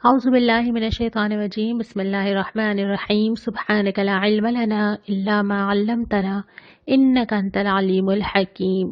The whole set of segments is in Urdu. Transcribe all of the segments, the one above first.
أعوذ بالله من الشيطان الرجيم بسم الله الرحمن الرحيم سبحانك لا علم لنا إلا ما علمتنا إنك أنت العليم الحكيم।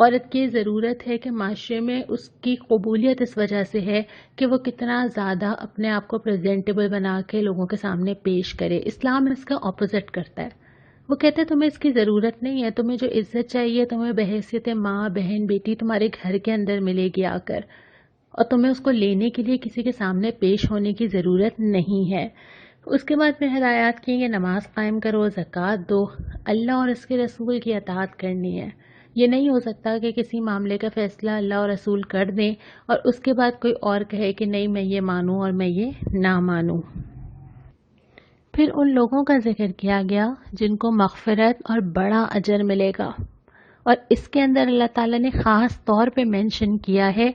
عورت کی ضرورت ہے کہ معاشرے میں اس کی قبولیت اس وجہ سے ہے کہ وہ کتنا زیادہ اپنے آپ کو پریزنٹیبل بنا کے لوگوں کے سامنے پیش کرے۔ اسلام اس کا اپوزٹ کرتا ہے، وہ کہتے ہیں تمہیں اس کی ضرورت نہیں ہے، تمہیں جو عزت چاہیے تمہیں بحیثیت ماں بہن بیٹی تمہارے گھر کے اندر ملے گی آ کر، اور تمہیں اس کو لینے کے لیے کسی کے سامنے پیش ہونے کی ضرورت نہیں ہے۔ اس کے بعد پھر ہدایات کی کہ نماز قائم کرو، زکوٰۃ دو، اللہ اور اس کے رسول کی اطاعت کرنی ہے۔ یہ نہیں ہو سکتا کہ کسی معاملے کا فیصلہ اللہ اور رسول کر دیں اور اس کے بعد کوئی اور کہے کہ نہیں میں یہ مانوں اور میں یہ نہ مانوں۔ پھر ان لوگوں کا ذکر کیا گیا جن کو مغفرت اور بڑا اجر ملے گا، اور اس کے اندر اللہ تعالیٰ نے خاص طور پہ مینشن کیا ہے،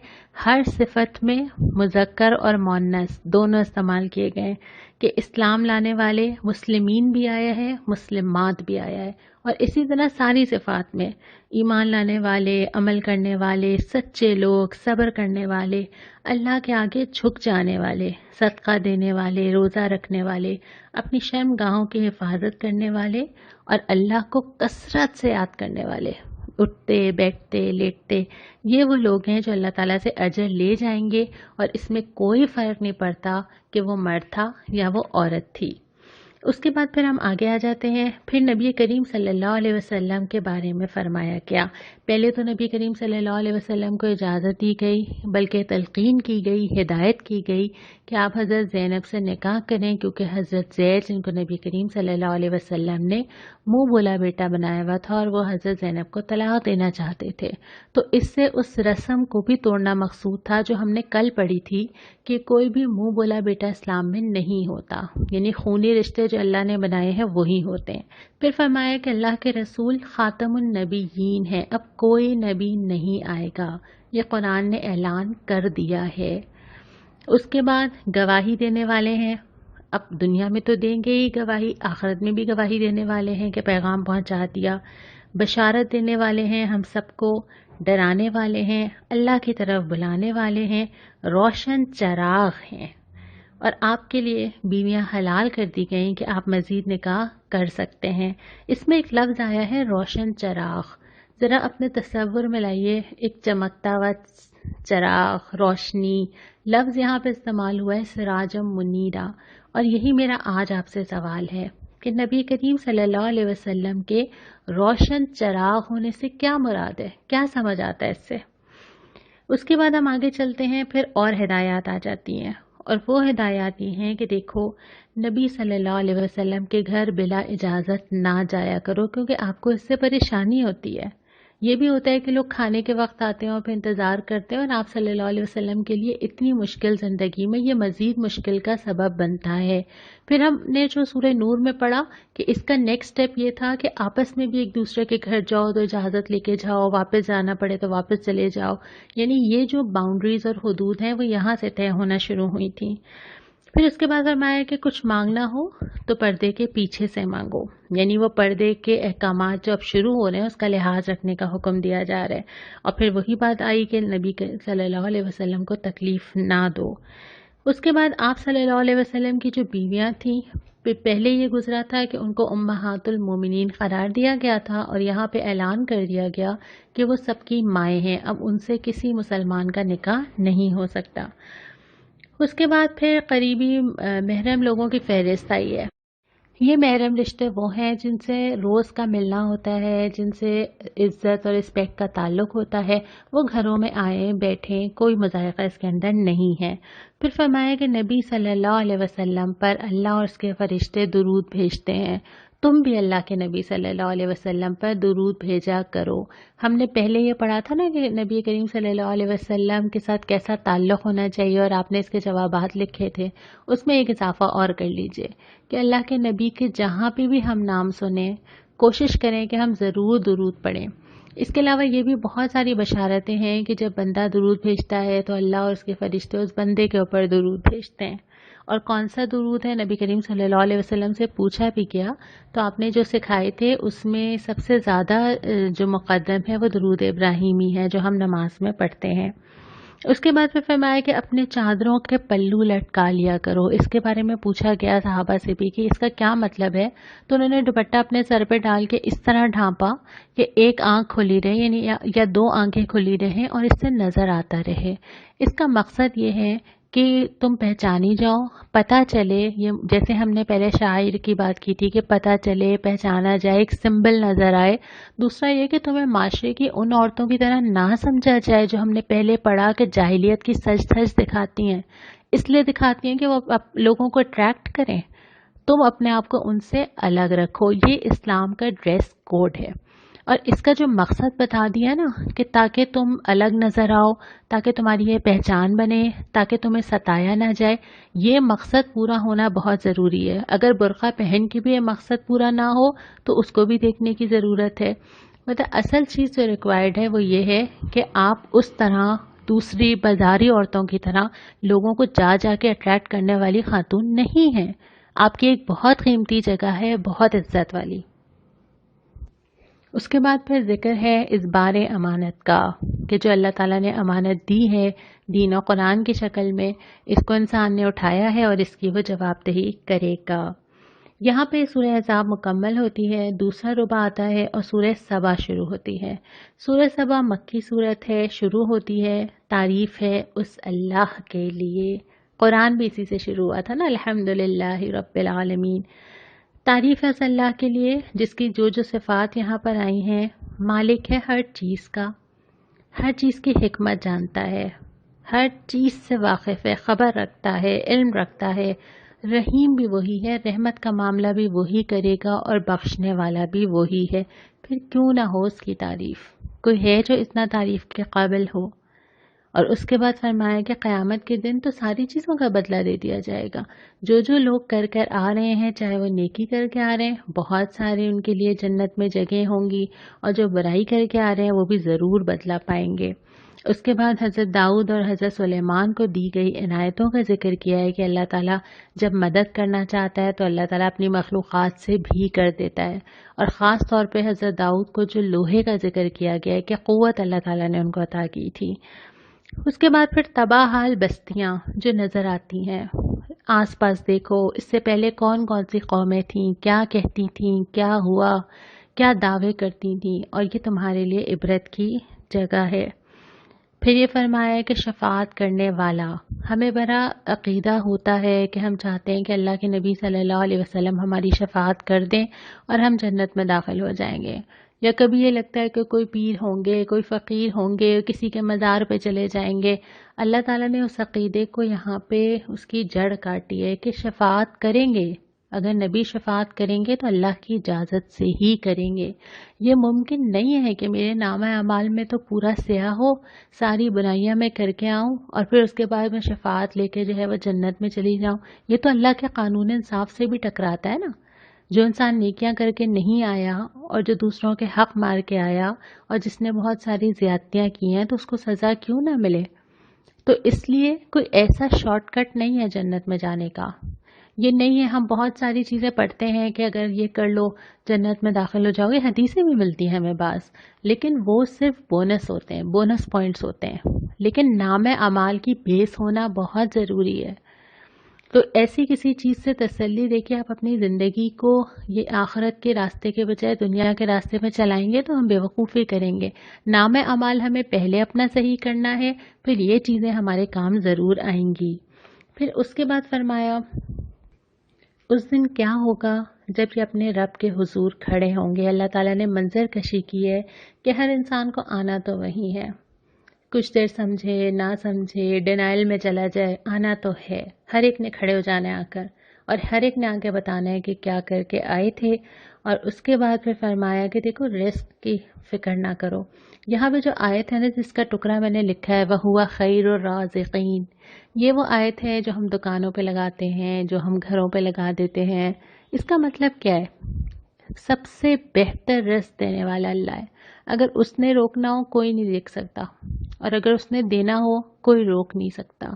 ہر صفت میں مذکر اور مؤنث دونوں استعمال کیے گئے کہ اسلام لانے والے، مسلمین بھی آیا ہے، مسلمات بھی آیا ہے، اور اسی طرح ساری صفات میں ایمان لانے والے، عمل کرنے والے، سچے لوگ، صبر کرنے والے، اللہ کے آگے جھک جانے والے، صدقہ دینے والے، روزہ رکھنے والے، اپنی شرم گاہوں کی حفاظت کرنے والے، اور اللہ کو کثرت سے یاد کرنے والے، اٹھتے بیٹھتے لیٹتے، یہ وہ لوگ ہیں جو اللہ تعالیٰ سے اجر لے جائیں گے، اور اس میں کوئی فرق نہیں پڑتا کہ وہ مرد تھا یا وہ عورت تھی۔ اس کے بعد پھر ہم آگے آ جاتے ہیں، پھر نبی کریم صلی اللہ علیہ وسلم کے بارے میں فرمایا کیا۔ پہلے تو نبی کریم صلی اللہ علیہ وسلم کو اجازت دی گئی، بلکہ تلقین کی گئی، ہدایت کی گئی کہ آپ حضرت زینب سے نکاح کریں، کیونکہ حضرت زید جن کو نبی کریم صلی اللہ علیہ وسلم نے منہ بولا بیٹا بنایا ہوا تھا اور وہ حضرت زینب کو طلاق دینا چاہتے تھے، تو اس سے اس رسم کو بھی توڑنا مقصود تھا جو ہم نے کل پڑھی تھی کہ کوئی بھی منہ بولا بیٹا اسلام میں نہیں ہوتا، یعنی خونی رشتے جو اللہ نے بنائے ہیں وہی ہوتے ہیں۔ پھر فرمایا کہ اللہ کے رسول خاتم النبیین ہے، اب کوئی نبی نہیں آئے گا، یہ قرآن نے اعلان کر دیا ہے۔ اس کے بعد گواہی دینے والے ہیں، اب دنیا میں تو دیں گے ہی گواہی، آخرت میں بھی گواہی دینے والے ہیں کہ پیغام پہنچا دیا، بشارت دینے والے ہیں ہم سب کو، ڈرانے والے ہیں، اللہ کی طرف بلانے والے ہیں، روشن چراغ ہیں، اور آپ کے لیے بیویاں حلال کر دی گئیں کہ آپ مزید نکاح کر سکتے ہیں۔ اس میں ایک لفظ آیا ہے روشن چراغ، ذرا اپنے تصور میں لائیے، ایک چمکتا ہوا چراغ، روشنی، لفظ یہاں پہ استعمال ہوا ہے سراجم منیرا، اور یہی میرا آج آپ سے سوال ہے کہ نبی کریم صلی اللہ علیہ وسلم کے روشن چراغ ہونے سے کیا مراد ہے، کیا سمجھ آتا ہے اس سے؟ اس کے بعد ہم آگے چلتے ہیں، پھر اور ہدایات آ جاتی ہیں، اور وہ ہدایات یہ ہیں کہ دیکھو نبی صلی اللہ علیہ وسلم کے گھر بلا اجازت نہ جایا کرو، کیونکہ آپ کو اس سے پریشانی ہوتی ہے۔ یہ بھی ہوتا ہے کہ لوگ کھانے کے وقت آتے ہیں اور پھر انتظار کرتے ہیں، اور آپ صلی اللہ علیہ وسلم کے لیے اتنی مشکل زندگی میں یہ مزید مشکل کا سبب بنتا ہے۔ پھر ہم نے جو سورہ نور میں پڑھا کہ اس کا نیکسٹ سٹیپ یہ تھا کہ آپس میں بھی ایک دوسرے کے گھر جاؤ تو اجازت لے کے جاؤ، واپس جانا پڑے تو واپس چلے جاؤ، یعنی یہ جو باؤنڈریز اور حدود ہیں وہ یہاں سے طے ہونا شروع ہوئی تھیں۔ پھر اس کے بعد فرمایا کہ کچھ مانگنا ہو تو پردے کے پیچھے سے مانگو، یعنی وہ پردے کے احکامات جو اب شروع ہو رہے ہیں اس کا لحاظ رکھنے کا حکم دیا جا رہا ہے، اور پھر وہی بات آئی کہ نبی صلی اللہ علیہ وسلم کو تکلیف نہ دو۔ اس کے بعد آپ صلی اللہ علیہ وسلم کی جو بیویاں تھیں، پہلے یہ گزرا تھا کہ ان کو امہات المومنین قرار دیا گیا تھا، اور یہاں پہ اعلان کر دیا گیا کہ وہ سب کی مائیں ہیں، اب ان سے کسی مسلمان کا نکاح نہیں ہو سکتا۔ اس کے بعد پھر قریبی محرم لوگوں کی فہرست آئی ہے۔ یہ محرم رشتے وہ ہیں جن سے روز کا ملنا ہوتا ہے، جن سے عزت اور رسپیکٹ کا تعلق ہوتا ہے، وہ گھروں میں آئیں بیٹھیں، کوئی مضائقہ اس کے اندر نہیں ہے۔ پھر فرمایا کہ نبی صلی اللہ علیہ وسلم پر اللہ اور اس کے فرشتے درود بھیجتے ہیں، تم بھی اللہ کے نبی صلی اللہ علیہ وسلم پر درود بھیجا کرو۔ ہم نے پہلے یہ پڑھا تھا نا کہ نبی کریم صلی اللہ علیہ وسلم کے ساتھ کیسا تعلق ہونا چاہیے، اور آپ نے اس کے جوابات لکھے تھے، اس میں ایک اضافہ اور کر لیجئے کہ اللہ کے نبی کے جہاں پہ بھی ہم نام سنیں کوشش کریں کہ ہم ضرور درود پڑھیں۔ اس کے علاوہ یہ بھی بہت ساری بشارتیں ہیں کہ جب بندہ درود بھیجتا ہے تو اللہ اور اس کے فرشتے اس بندے کے اوپر درود بھیجتے ہیں۔ اور کون سا درود ہے، نبی کریم صلی اللہ علیہ وسلم سے پوچھا بھی گیا تو آپ نے جو سکھائے تھے اس میں سب سے زیادہ جو مقدم ہے وہ درود ابراہیمی ہے جو ہم نماز میں پڑھتے ہیں۔ اس کے بعد پھر فرمایا کہ اپنے چادروں کے پلو لٹکا لیا کرو. اس کے بارے میں پوچھا گیا صحابہ سے بھی کہ اس کا کیا مطلب ہے، تو انہوں نے دوپٹہ اپنے سر پہ ڈال کے اس طرح ڈھانپا کہ ایک آنکھ کھلی رہے، یعنی یا دو آنکھیں کھلی رہیں اور اس سے نظر آتا رہے. اس کا مقصد یہ ہے کہ تم پہچانی جاؤ، پتہ چلے. یہ جیسے ہم نے پہلے شاعر کی بات کی تھی کہ پتہ چلے، پہچانا جائے، ایک سمبل نظر آئے. دوسرا یہ کہ تمہیں معاشرے کی ان عورتوں کی طرح نہ سمجھا جائے جو ہم نے پہلے پڑھا کہ جاہلیت کی سج دھج دکھاتی ہیں، اس لیے دکھاتی ہیں کہ وہ لوگوں کو اٹریکٹ کریں. تم اپنے آپ کو ان سے الگ رکھو. یہ اسلام کا ڈریس کوڈ ہے، اور اس کا جو مقصد بتا دیا نا کہ تاکہ تم الگ نظر آؤ، تاکہ تمہاری یہ پہچان بنے، تاکہ تمہیں ستایا نہ جائے، یہ مقصد پورا ہونا بہت ضروری ہے. اگر برقع پہن کے بھی یہ مقصد پورا نہ ہو تو اس کو بھی دیکھنے کی ضرورت ہے. مطلب اصل چیز جو ریکوائرڈ ہے وہ یہ ہے کہ آپ اس طرح دوسری بازاری عورتوں کی طرح لوگوں کو جا جا کے اٹریکٹ کرنے والی خاتون نہیں ہیں. آپ کی ایک بہت قیمتی جگہ ہے، بہت عزت والی. اس کے بعد پھر ذکر ہے اس بار امانت کا کہ جو اللہ تعالیٰ نے امانت دی ہے دین و قرآن کی شکل میں، اس کو انسان نے اٹھایا ہے اور اس کی وہ جواب دہی کرے گا. یہاں پہ سورہ احزاب مکمل ہوتی ہے، دوسرا ربع آتا ہے اور سورہ سبا شروع ہوتی ہے. سورہ سبا مکی صورت ہے، شروع ہوتی ہے، تعریف ہے اس اللہ کے لیے. قرآن بھی اسی سے شروع ہوا تھا نا، الحمدللہ رب العالمین. تعریف ہے اس اللہ کے لیے جس کی جو صفات یہاں پر آئی ہیں. مالک ہے ہر چیز کا، ہر چیز کی حکمت جانتا ہے، ہر چیز سے واقف ہے، خبر رکھتا ہے، علم رکھتا ہے. رحیم بھی وہی ہے، رحمت کا معاملہ بھی وہی کرے گا اور بخشنے والا بھی وہی ہے. پھر کیوں نہ ہو اس کی تعریف؟ کوئی ہے جو اتنا تعریف کے قابل ہو؟ اور اس کے بعد فرمایا کہ قیامت کے دن تو ساری چیزوں کا بدلہ دے دیا جائے گا. جو لوگ کر کر آ رہے ہیں، چاہے وہ نیکی کر کے آ رہے ہیں، بہت سارے ان کے لیے جنت میں جگہیں ہوں گی، اور جو برائی کر کے آ رہے ہیں وہ بھی ضرور بدلہ پائیں گے. اس کے بعد حضرت داؤد اور حضرت سلیمان کو دی گئی عنایتوں کا ذکر کیا ہے کہ اللہ تعالیٰ جب مدد کرنا چاہتا ہے تو اللہ تعالیٰ اپنی مخلوقات سے بھی کر دیتا ہے. اور خاص طور پہ حضرت داؤد کو جو لوہے کا ذکر کیا گیا ہے کہ قوت اللہ تعالیٰ نے ان کو عطا کی تھی. اس کے بعد پھر تباہ حال بستیاں جو نظر آتی ہیں. آس پاس دیکھو، اس سے پہلے کون کون سی قومیں تھیں، کیا کہتی تھیں، کیا ہوا، کیا دعوے کرتی تھیں، اور یہ تمہارے لیے عبرت کی جگہ ہے. پھر یہ فرمایا ہے کہ شفاعت کرنے والا. ہمیں بڑا عقیدہ ہوتا ہے کہ ہم چاہتے ہیں کہ اللہ کے نبی صلی اللہ علیہ وسلم ہماری شفاعت کر دیں اور ہم جنت میں داخل ہو جائیں گے. یا کبھی یہ لگتا ہے کہ کوئی پیر ہوں گے، کوئی فقیر ہوں گے، کسی کے مزار پہ چلے جائیں گے. اللہ تعالیٰ نے اس عقیدے کو یہاں پہ اس کی جڑ کاٹی ہے کہ شفاعت کریں گے. اگر نبی شفاعت کریں گے تو اللہ کی اجازت سے ہی کریں گے. یہ ممکن نہیں ہے کہ میرے نامہ اعمال میں تو پورا سیاہ ہو، ساری برائیاں میں کر کے آؤں اور پھر اس کے بعد میں شفاعت لے کے جو ہے وہ جنت میں چلی جاؤں. یہ تو اللہ کے قانون انصاف سے بھی ٹکراتا ہے نا. جو انسان نیکیاں کر کے نہیں آیا اور جو دوسروں کے حق مار کے آیا اور جس نے بہت ساری زیادتیاں کی ہیں تو اس کو سزا کیوں نہ ملے؟ تو اس لیے کوئی ایسا شارٹ کٹ نہیں ہے جنت میں جانے کا. یہ نہیں ہے ہم بہت ساری چیزیں پڑھتے ہیں کہ اگر یہ کر لو جنت میں داخل ہو جاؤ گے، حدیثیں بھی ملتی ہیں ہمیں بعض، لیکن وہ صرف بونس ہوتے ہیں، بونس پوائنٹس ہوتے ہیں. لیکن نام اعمال کی بیس ہونا بہت ضروری ہے. تو ایسی کسی چیز سے تسلی دے کے آپ اپنی زندگی کو یہ آخرت کے راستے کے بجائے دنیا کے راستے میں چلائیں گے تو ہم بیوقوفی کریں گے. نام اعمال ہمیں پہلے اپنا صحیح کرنا ہے، پھر یہ چیزیں ہمارے کام ضرور آئیں گی. پھر اس کے بعد فرمایا اس دن کیا ہوگا جب یہ اپنے رب کے حضور کھڑے ہوں گے. اللہ تعالیٰ نے منظر کشی کی ہے کہ ہر انسان کو آنا تو وہی ہے. کچھ دیر سمجھے نہ سمجھے، ڈینائل میں چلا جائے، آنا تو ہے. ہر ایک نے کھڑے ہو جانا ہے آ کر، اور ہر ایک نے آ کے بتانا ہے کہ کیا کر کے آئے تھے. اور اس کے بعد پھر فرمایا کہ دیکھو رزق کی فکر نہ کرو. یہاں پہ جو آیت ہے نا جس کا ٹکڑا میں نے لکھا ہے وَهُوَ خَيْرُ الرَّازِقِينَ، یہ وہ آیت ہے جو ہم دکانوں پہ لگاتے ہیں، جو ہم گھروں پہ لگا دیتے ہیں. اس کا مطلب کیا ہے؟ سب سے بہتر رزق دینے والا اللہ ہے. اگر اس نے روکنا ہو کوئی نہیں دیکھ سکتا، اور اگر اس نے دینا ہو کوئی روک نہیں سکتا.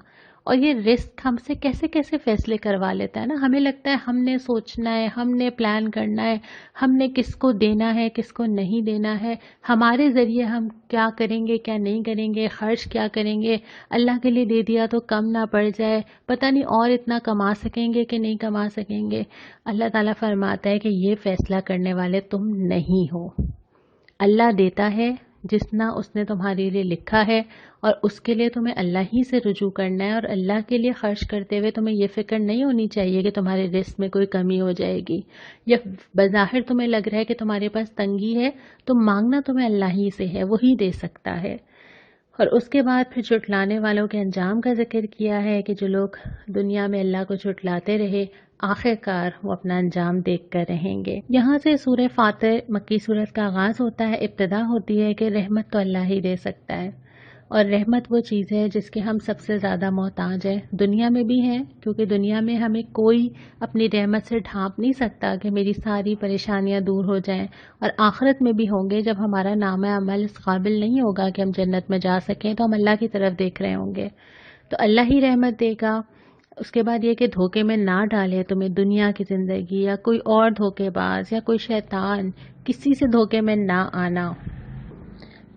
اور یہ رزق ہم سے کیسے کیسے فیصلے کروا لیتا ہے نا. ہمیں لگتا ہے ہم نے سوچنا ہے، ہم نے پلان کرنا ہے، ہم نے کس کو دینا ہے کس کو نہیں دینا ہے، ہمارے ذریعے ہم کیا کریں گے کیا نہیں کریں گے، خرچ کیا کریں گے، اللہ کے لیے دے دیا تو کم نہ پڑ جائے، پتہ نہیں اور اتنا کما سکیں گے کہ نہیں کما سکیں گے. اللہ تعالیٰ فرماتا ہے کہ یہ فیصلہ کرنے والے تم نہیں ہو. اللہ دیتا ہے جتنا اس نے تمہارے لیے لکھا ہے، اور اس کے لیے تمہیں اللہ ہی سے رجوع کرنا ہے. اور اللہ کے لیے خرچ کرتے ہوئے تمہیں یہ فکر نہیں ہونی چاہیے کہ تمہارے رزق میں کوئی کمی ہو جائے گی، یا بظاہر تمہیں لگ رہا ہے کہ تمہارے پاس تنگی ہے تو مانگنا تمہیں اللہ ہی سے ہے، وہی دے سکتا ہے. اور اس کے بعد پھر جھٹلانے والوں کے انجام کا ذکر کیا ہے کہ جو لوگ دنیا میں اللہ کو جھٹلاتے رہے آخر کار وہ اپنا انجام دیکھ کر رہیں گے. یہاں سے سورہ فاتر مکی صورت کا آغاز ہوتا ہے. ابتدا ہوتی ہے کہ رحمت تو اللہ ہی دے سکتا ہے، اور رحمت وہ چیز ہے جس کے ہم سب سے زیادہ محتاج ہیں. دنیا میں بھی ہیں کیونکہ دنیا میں ہمیں کوئی اپنی رحمت سے ڈھانپ نہیں سکتا کہ میری ساری پریشانیاں دور ہو جائیں، اور آخرت میں بھی ہوں گے جب ہمارا نام عمل اس قابل نہیں ہوگا کہ ہم جنت میں جا سکیں تو ہم اللہ کی طرف دیکھ رہے ہوں گے، تو اللہ ہی رحمت دے گا. اس کے بعد یہ کہ دھوکے میں نہ ڈالے تمہیں دنیا کی زندگی، یا کوئی اور دھوکے باز یا کوئی شیطان، کسی سے دھوکے میں نہ آنا.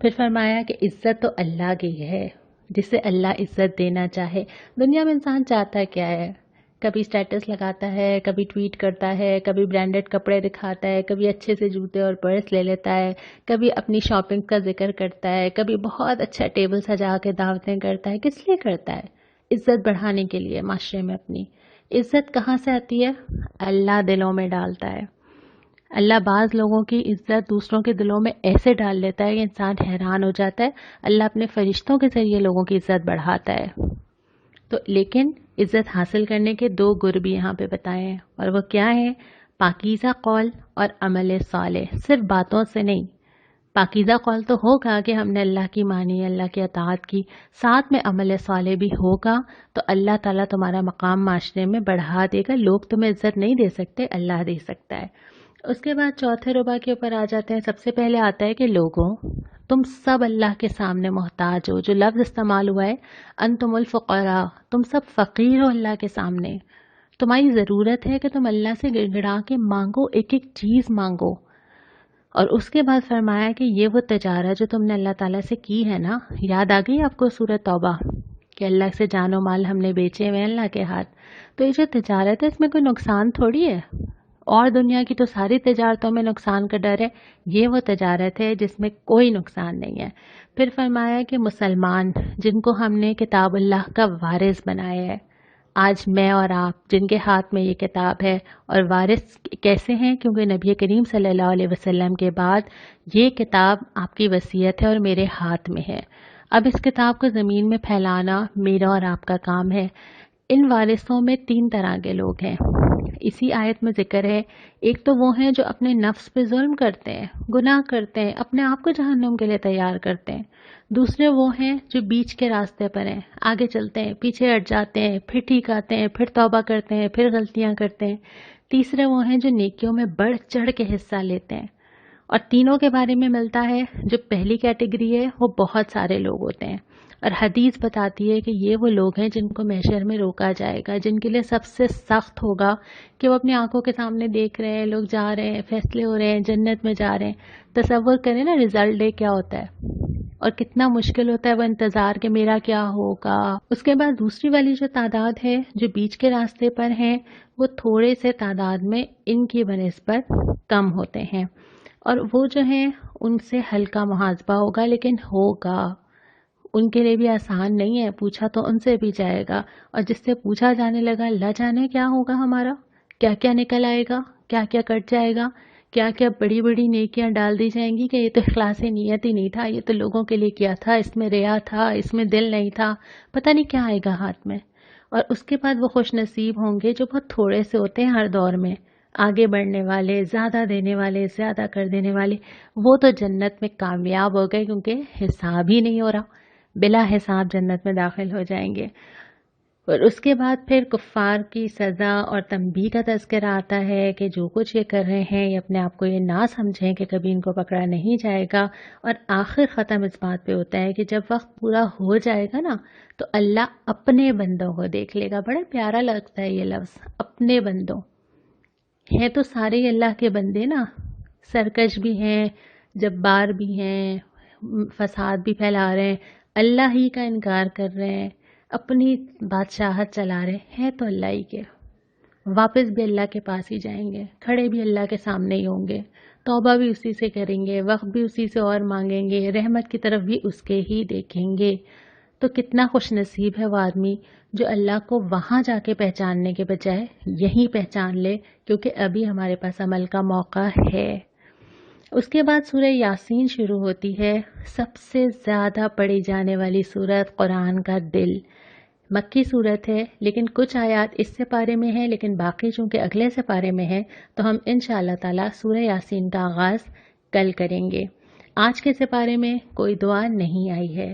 پھر فرمایا کہ عزت تو اللہ کی ہے، جسے اللہ عزت دینا چاہے. دنیا میں انسان چاہتا کیا ہے؟ کبھی سٹیٹس لگاتا ہے، کبھی ٹویٹ کرتا ہے، کبھی برانڈڈ کپڑے دکھاتا ہے، کبھی اچھے سے جوتے اور پرس لے لیتا ہے، کبھی اپنی شاپنگ کا ذکر کرتا ہے، کبھی بہت اچھا ٹیبل سجا کے دعوتیں کرتا ہے. کس لیے کرتا ہے؟ عزت بڑھانے کے لیے. معاشرے میں اپنی عزت کہاں سے آتی ہے؟ اللہ دلوں میں ڈالتا ہے. اللہ بعض لوگوں کی عزت دوسروں کے دلوں میں ایسے ڈال لیتا ہے کہ انسان حیران ہو جاتا ہے. اللہ اپنے فرشتوں کے ذریعے لوگوں کی عزت بڑھاتا ہے. تو لیکن عزت حاصل کرنے کے دو گر بھی یہاں پہ بتائے ہیں، اور وہ کیا ہے؟ پاکیزہ قول اور عمل صالح. صرف باتوں سے نہیں، پاکیزہ قول تو ہوگا کہ ہم نے اللہ کی مانی، اللہ کی اطاعت کی، ساتھ میں عمل صالح بھی ہوگا تو اللہ تعالیٰ تمہارا مقام معاشرے میں بڑھا دے گا. لوگ تمہیں عزت نہیں دے سکتے، اللہ دے سکتا ہے. اس کے بعد چوتھے ربع کے اوپر آ جاتے ہیں. سب سے پہلے آتا ہے کہ لوگوں تم سب اللہ کے سامنے محتاج ہو. جو لفظ استعمال ہوا ہے انتم الفقراء، تم سب فقیر ہو اللہ کے سامنے. تمہاری ضرورت ہے کہ تم اللہ سے گڑ گڑا کے مانگو، ایک ایک چیز مانگو. اور اس کے بعد فرمایا کہ یہ وہ تجارت جو تم نے اللہ تعالیٰ سے کی ہے نا. یاد آ گئی آپ کو سورۃ توبہ کہ اللہ سے جان و مال ہم نے بیچے ہوئے ہیں اللہ کے ہاتھ. تو یہ جو تجارت ہے اس میں کوئی نقصان تھوڑی ہے، اور دنیا کی تو ساری تجارتوں میں نقصان کا ڈر ہے. یہ وہ تجارت ہے جس میں کوئی نقصان نہیں ہے. پھر فرمایا کہ مسلمان جن کو ہم نے کتاب اللہ کا وارث بنایا ہے، آج میں اور آپ جن کے ہاتھ میں یہ کتاب ہے، اور وارث کیسے ہیں؟ کیونکہ نبی کریم صلی اللہ علیہ وسلم کے بعد یہ کتاب آپ کی وصیت ہے اور میرے ہاتھ میں ہے. اب اس کتاب کو زمین میں پھیلانا میرا اور آپ کا کام ہے. ان وارثوں میں تین طرح کے لوگ ہیں، اسی آیت میں ذکر ہے. ایک تو وہ ہیں جو اپنے نفس پہ ظلم کرتے ہیں، گناہ کرتے ہیں، اپنے آپ کو جہنم کے لیے تیار کرتے ہیں. دوسرے وہ ہیں جو بیچ کے راستے پر ہیں، آگے چلتے ہیں، پیچھے ہٹ جاتے ہیں، پھر ٹھیک آتے ہیں، پھر توبہ کرتے ہیں، پھر غلطیاں کرتے ہیں. تیسرے وہ ہیں جو نیکیوں میں بڑھ چڑھ کے حصہ لیتے ہیں. اور تینوں کے بارے میں ملتا ہے. جو پہلی کیٹیگری ہے وہ بہت سارے لوگ ہوتے ہیں، اور حدیث بتاتی ہے کہ یہ وہ لوگ ہیں جن کو محشر میں روکا جائے گا، جن کے لیے سب سے سخت ہوگا کہ وہ اپنی آنکھوں کے سامنے دیکھ رہے ہیں لوگ جا رہے ہیں، فیصلے ہو رہے ہیں، جنت میں جا رہے ہیں. تصور کریں نا رزلٹ ڈے کیا ہوتا ہے اور کتنا مشکل ہوتا ہے وہ انتظار کہ میرا کیا ہوگا. اس کے بعد دوسری والی جو تعداد ہے جو بیچ کے راستے پر ہیں، وہ تھوڑے سے تعداد میں ان کی بنسبت کم ہوتے ہیں، اور وہ جو ہیں ان سے ہلکا محاسبہ ہوگا، لیکن ہوگا. ان کے لیے بھی آسان نہیں ہے، پوچھا تو ان سے بھی جائے گا، اور جس سے پوچھا جانے لگا اللہ جانے کیا ہوگا ہمارا، کیا کیا نکل آئے گا، کیا کیا کٹ جائے گا، کیا کیا بڑی بڑی نیکیاں ڈال دی جائیں گی کہ یہ تو اخلاص نیت ہی نہیں تھا، یہ تو لوگوں کے لیے کیا تھا، اس میں ریا تھا، اس میں دل نہیں تھا، پتہ نہیں کیا آئے گا ہاتھ میں. اور اس کے بعد وہ خوش نصیب ہوں گے جو بہت تھوڑے سے ہوتے ہیں ہر دور میں، آگے بڑھنے والے، زیادہ دینے والے، زیادہ کر دینے والے. وہ تو جنت میں کامیاب ہو گئے کیونکہ حساب ہی نہیں ہو رہا، بلا حساب جنت میں داخل ہو جائیں گے. اور اس کے بعد پھر کفار کی سزا اور تنبیہ کا تذکرہ آتا ہے کہ جو کچھ یہ کر رہے ہیں یہ اپنے آپ کو یہ نہ سمجھیں کہ کبھی ان کو پکڑا نہیں جائے گا. اور آخر ختم اس بات پہ ہوتا ہے کہ جب وقت پورا ہو جائے گا نا تو اللہ اپنے بندوں کو دیکھ لے گا. بڑا پیارا لگتا ہے یہ لفظ، اپنے بندوں. ہیں تو سارے ہی اللہ کے بندے نا، سرکش بھی ہیں، جبار بھی ہیں، فساد بھی پھیلا رہے ہیں، اللہ ہی کا انکار کر رہے ہیں، اپنی بادشاہت چلا رہے ہیں تو اللہ ہی کے. واپس بھی اللہ کے پاس ہی جائیں گے، کھڑے بھی اللہ کے سامنے ہی ہوں گے، توبہ بھی اسی سے کریں گے، وقت بھی اسی سے اور مانگیں گے، رحمت کی طرف بھی اس کے ہی دیکھیں گے. تو کتنا خوش نصیب ہے وہ آدمی جو اللہ کو وہاں جا کے پہچاننے کے بجائے یہیں پہچان لے، کیونکہ ابھی ہمارے پاس عمل کا موقع ہے. اس کے بعد سورہ یاسین شروع ہوتی ہے، سب سے زیادہ پڑھی جانے والی سورت، قرآن کا دل. مکی صورت ہے لیکن کچھ آیات اس سے پارے میں ہیں، لیکن باقی چونکہ اگلے سے پارے میں ہیں تو ہم انشاءاللہ تعالی سورہ یاسین کا آغاز کل کریں گے. آج کے سپارے میں کوئی دعا نہیں آئی ہے،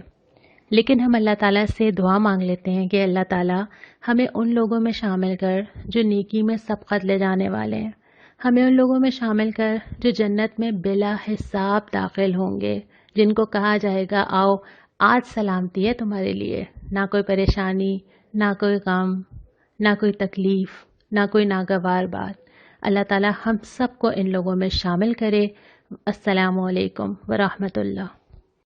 لیکن ہم اللہ تعالیٰ سے دعا مانگ لیتے ہیں کہ اللہ تعالیٰ ہمیں ان لوگوں میں شامل کر جو نیکی میں سبقت لے جانے والے ہیں، ہمیں ان لوگوں میں شامل کر جو جنت میں بلا حساب داخل ہوں گے، جن کو کہا جائے گا آؤ آج سلامتی ہے تمہارے لیے، نہ کوئی پریشانی، نہ کوئی غم، نہ کوئی تکلیف، نہ کوئی ناگوار بات. اللہ تعالیٰ ہم سب کو ان لوگوں میں شامل کرے. السلام علیکم ورحمۃ اللہ.